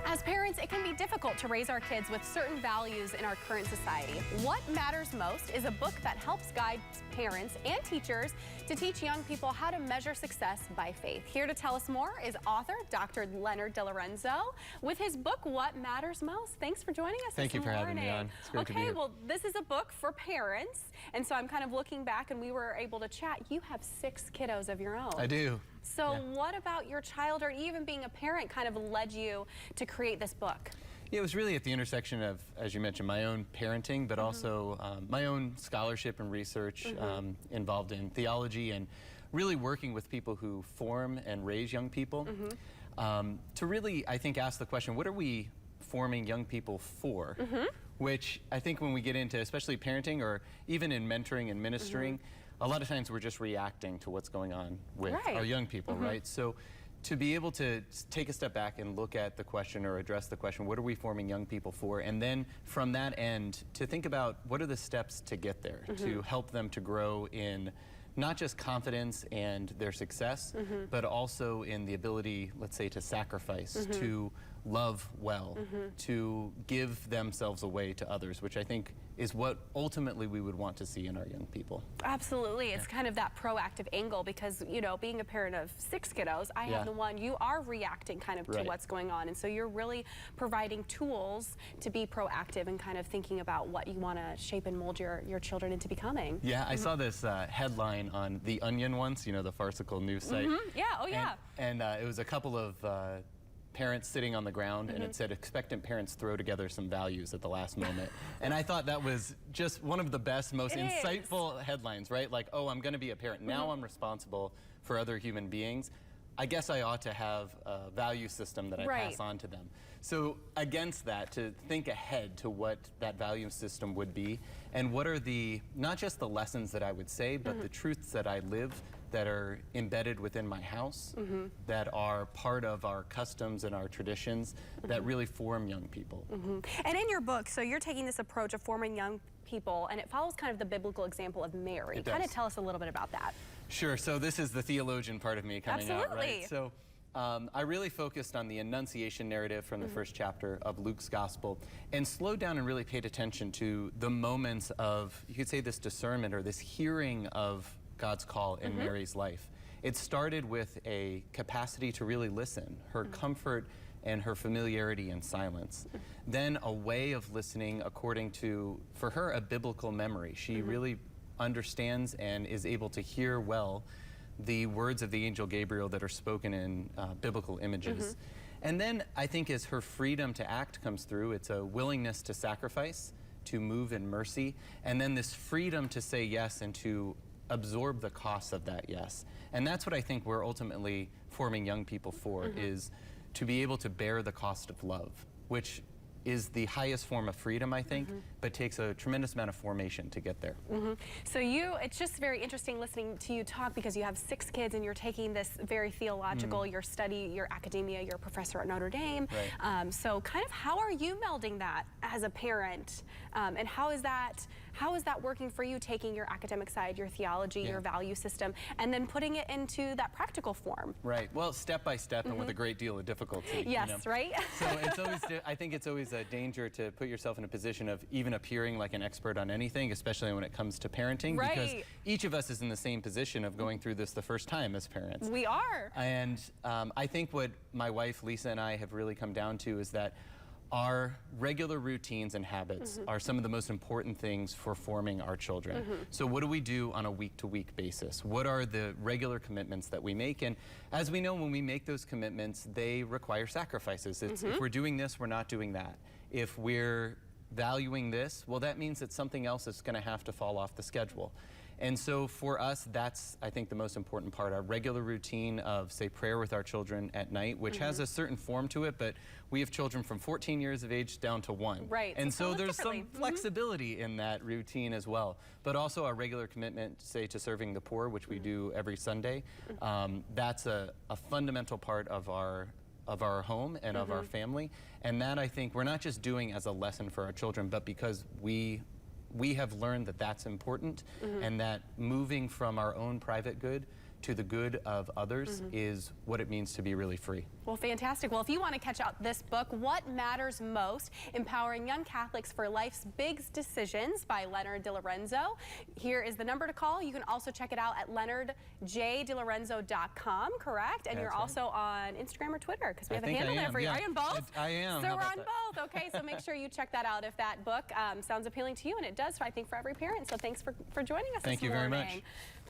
As parents, it can be difficult to raise our kids with certain values in our current society. What Matters Most is a book that helps guide parents and teachers to teach young people how to measure success by faith. Here to tell us more is author Dr. Leonard DiLorenzo with his book, What Matters Most. Thanks for joining us Thank you for having me on. It's great to be here. Well, this is a book for parents, and so I'm kind of looking back, and we were able to chat. You have 6 kiddos of your own. I do. So what about your child, or even being a parent, kind of led you to create this book? Yeah, it was really at the intersection of, as you mentioned, my own parenting, but also my own scholarship and research involved in theology and really working with people who form and raise young people to really, I think, ask the question, what are we forming young people for? Which I think when we get into, especially parenting or even in mentoring and ministering, a lot of times we're just reacting to what's going on with our young people, right? So to be able to take a step back and look at the question or address the question, what are we forming young people for? And then from that end, to think about what are the steps to get there, to help them to grow in not just confidence and their success, but also in the ability, let's say, to sacrifice, to love well, to give themselves away to others, which I think is what ultimately we would want to see in our young people. Absolutely. It's kind of that proactive angle because, you know, being a parent of 6 kiddos, I have the one, you are reacting kind of to what's going on. And so you're really providing tools to be proactive and kind of thinking about what you want to shape and mold your children into becoming. Yeah, I saw this headline on The Onion once, you know, the farcical news site. Yeah, oh yeah. And it was a couple of parents sitting on the ground, and it said, expectant parents throw together some values at the last moment. And I thought that was just one of the best, most insightful headlines, right? Like, oh, I'm going to be a parent. Now I'm responsible for other human beings. I guess I ought to have a value system that I pass on to them. So against that, to think ahead to what that value system would be, and what are the, not just the lessons that I would say, but the truths that I live that are embedded within my house, that are part of our customs and our traditions, that really form young people. And in your book, so you're taking this approach of forming young people, and it follows kind of the biblical example of Mary. Kind of tell us a little bit about that. Sure, so this is the theologian part of me coming out, right? So I really focused on the Annunciation narrative from the first chapter of Luke's Gospel and slowed down and really paid attention to the moments of, you could say, this discernment or this hearing of God's call in Mary's life. It started with a capacity to really listen, her comfort and her familiarity in silence. Then a way of listening according to, for her, a biblical memory. She really understands and is able to hear well the words of the angel Gabriel that are spoken in biblical images. And then I think as her freedom to act comes through, it's a willingness to sacrifice, to move in mercy, and then this freedom to say yes and to absorb the cost of that yes. And that's what I think we're ultimately forming young people for, is to be able to bear the cost of love, which is the highest form of freedom, I think, but takes a tremendous amount of formation to get there. So it's just very interesting listening to you talk because you have 6 kids and you're taking this very theological, your study, your academia, you're a professor at Notre Dame. So kind of how are you melding that as a parent? And how is that working for you, taking your academic side, your theology, your value system, and then putting it into that practical form? Right. Well, step by step and with a great deal of difficulty. Yes, you know? right? So it's always, I think it's always a danger to put yourself in a position of even appearing like an expert on anything, especially when it comes to parenting, because each of us is in the same position of going through this the first time as parents. We are. And I think what my wife, Lisa, and I have really come down to is that our regular routines and habits are some of the most important things for forming our children. So what do we do on a week-to-week basis? What are the regular commitments that we make? And as we know, when we make those commitments, they require sacrifices. It's, if we're doing this, we're not doing that. If we're valuing this, well, that means that something else is going to have to fall off the schedule. And so for us, that's, I think, the most important part, our regular routine of, say, prayer with our children at night, which has a certain form to it, but we have children from 14 years of age down to 1. Right. And so there's some flexibility in that routine as well. But also our regular commitment, say, to serving the poor, which we do every Sunday, that's a fundamental part of our home and of our family. And that, I think, we're not just doing as a lesson for our children, but because we have learned that that's important and that moving from our own private good to the good of others is what it means to be really free. Well, fantastic. Well, if you want to catch out this book, What Matters Most, Empowering Young Catholics for Life's Big Decisions by Leonard DiLorenzo, here is the number to call. You can also check it out at leonardjdilorenzo.com, correct? And you're also on Instagram or Twitter, because we have a handle there for you. Are you on both? I am. So we're on both. Okay, so make sure you check that out if that book sounds appealing to you, and it does, I think, for every parent. So thanks for joining us this morning. Thank you very much.